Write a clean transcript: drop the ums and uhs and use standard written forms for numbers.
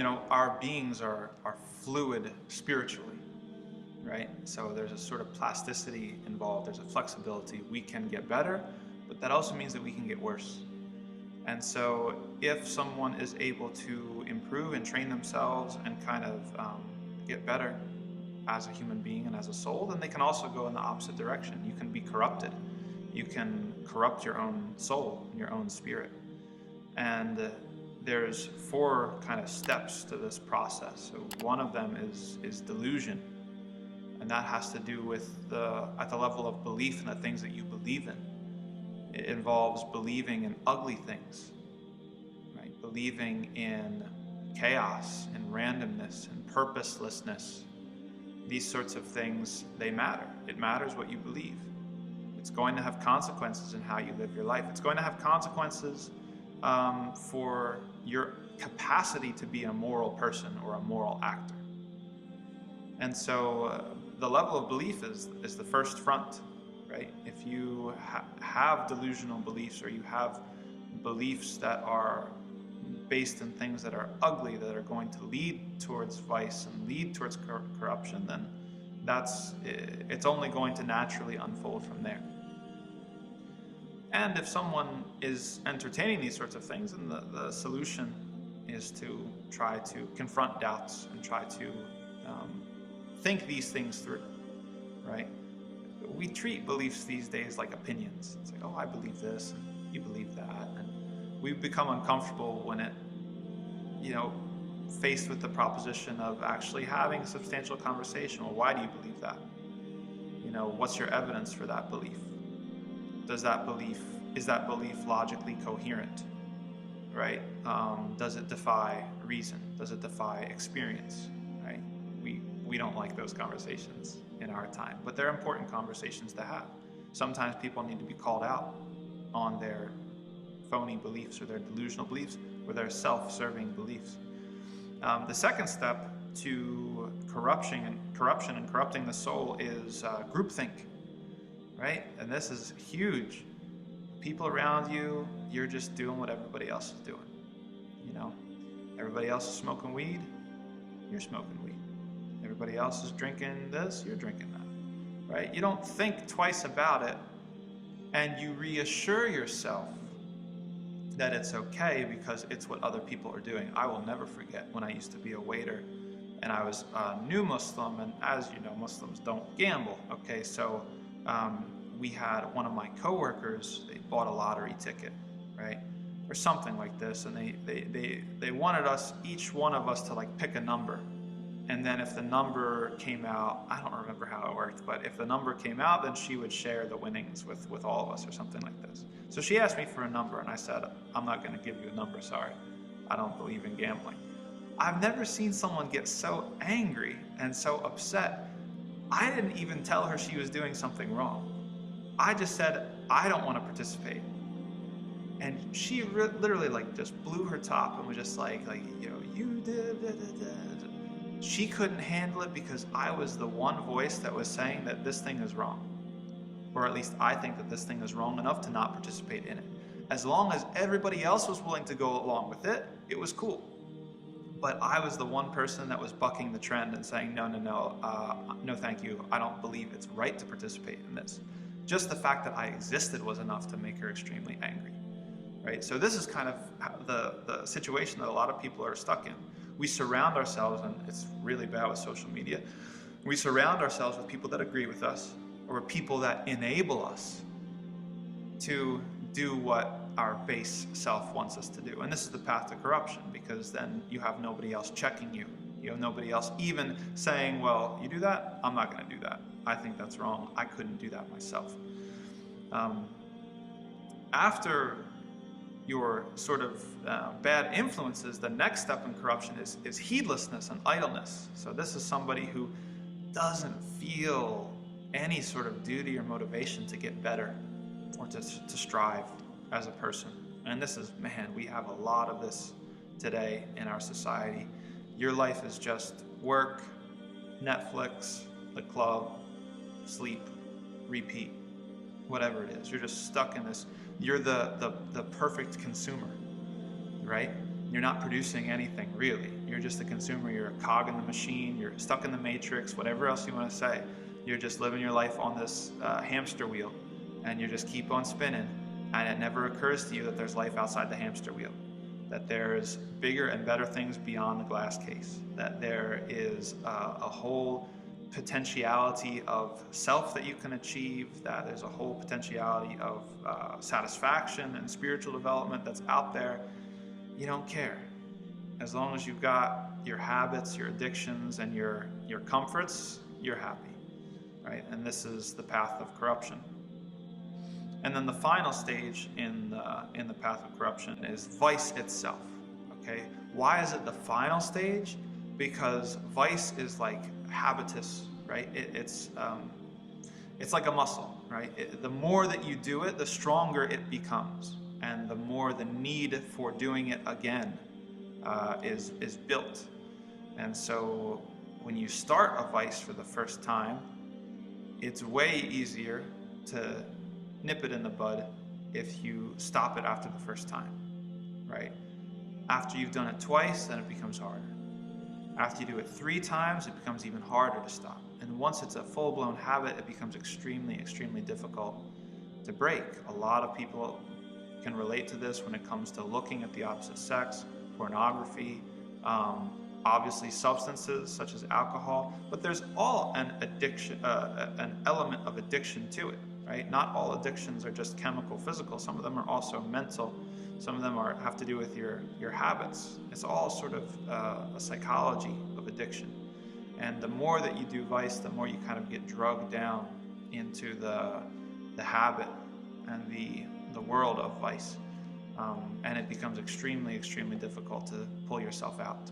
our beings are fluid spiritually, right? So there's a sort of plasticity involved. There's a flexibility. We can get better, but that also means that we can get worse. And so if someone is able to improve and train themselves and kind of get better as a human being and as a soul, then they can also go in the opposite direction. You can be corrupted. You can corrupt your own soul, your own spirit. And there's 4 kind of steps to this process. So one of them is delusion. And that has to do with at the level of belief in the things that you believe in. It involves believing in ugly things, right? Believing in chaos and randomness and purposelessness. These sorts of things, they matter. It matters what you believe. It's going to have consequences in how you live your life. It's going to have consequences for your capacity to be a moral person or a moral actor. And so the level of belief is the first front, right? If you have delusional beliefs, or you have beliefs that are based in things that are ugly, that are going to lead towards vice and lead towards corruption, then it's only going to naturally unfold from there. And if someone is entertaining these sorts of things, then the solution is to try to confront doubts and try to think these things through, right? We treat beliefs these days like opinions. It's like, oh, I believe this, and you believe that, and we've become uncomfortable when it, faced with the proposition of actually having a substantial conversation. Well, why do you believe that? What's your evidence for that belief? Is that belief logically coherent, right? Does it defy reason? Does it defy experience, right? We don't like those conversations in our time, but they're important conversations to have. Sometimes people need to be called out on their phony beliefs or their delusional beliefs or their self-serving beliefs. The second step to corruption and corrupting the soul is groupthink, right? And this is huge. People around you, you're just doing what everybody else is doing. Everybody else is smoking weed, you're smoking weed. Everybody else is drinking this, you're drinking that, right? You don't think twice about it, and you reassure yourself that it's okay because it's what other people are doing. I will never forget when I used to be a waiter and I was a new Muslim, and as you know, Muslims don't gamble. Okay, so we had one of my coworkers, they bought a lottery ticket, right? Or something like this, and they wanted us, each one of us, to like pick a number. And then if the number came out, I don't remember how it worked, but if the number came out, then she would share the winnings with all of us or something like this. So she asked me for a number, and I said, I'm not going to give you a number, sorry. I don't believe in gambling. I've never seen someone get so angry and so upset. I didn't even tell her she was doing something wrong. I just said, I don't want to participate. And she literally just blew her top and was just you did. She couldn't handle it because I was the one voice that was saying that this thing is wrong. Or at least I think that this thing is wrong enough to not participate in it. As long as everybody else was willing to go along with it, it was cool. But I was the one person that was bucking the trend and saying, no thank you. I don't believe it's right to participate in this. Just the fact that I existed was enough to make her extremely angry. Right? So this is kind of the situation that a lot of people are stuck in. We surround ourselves, and it's really bad with social media, we surround ourselves with people that agree with us, or people that enable us to do what our base self wants us to do. And this is the path to corruption, because then you have nobody else checking you. You have nobody else even saying, well, you do that? I'm not going to do that. I think that's wrong. I couldn't do that myself. After your sort of bad influences, the next step in corruption is heedlessness and idleness. So this is somebody who doesn't feel any sort of duty or motivation to get better or to strive as a person. And this is, we have a lot of this today in our society. Your life is just work, Netflix, the club, sleep, repeat, whatever it is. You're just stuck in this. You're the perfect consumer, right? you're not producing anything really. You're just a consumer. You're a cog in the machine. You're stuck in the matrix, whatever else you want to say. You're just living your life on this hamster wheel, and you just keep on spinning. And it never occurs to you that there's life outside the hamster wheel, that there's bigger and better things beyond the glass case, that there is a whole potentiality of self that you can achieve, that there's a whole potentiality of satisfaction and spiritual development that's out there. You don't care. As long as you've got your habits, your addictions, and your comforts, you're happy, right? And this is the path of corruption. And then the final stage in the path of corruption is vice itself. Okay, why is it the final stage? Because vice is like habitus, right? It's like a muscle, right? The more that you do it, the stronger it becomes, and the more the need for doing it again is built. And so when you start a vice for the first time, it's way easier to nip it in the bud if you stop it after the first time, right? After you've done it twice, then it becomes harder. After you do it 3 times, it becomes even harder to stop. And once it's a full-blown habit, it becomes extremely, extremely difficult to break. A lot of people can relate to this when it comes to looking at the opposite sex, pornography, obviously substances such as alcohol, but there's all an addiction, an element of addiction to it, right? Not all addictions are just chemical, physical. Some of them are also mental. Some of them have to do with your habits. It's all sort of a psychology of addiction. And the more that you do vice, the more you kind of get drugged down into the habit and the world of vice. And it becomes extremely, extremely difficult to pull yourself out.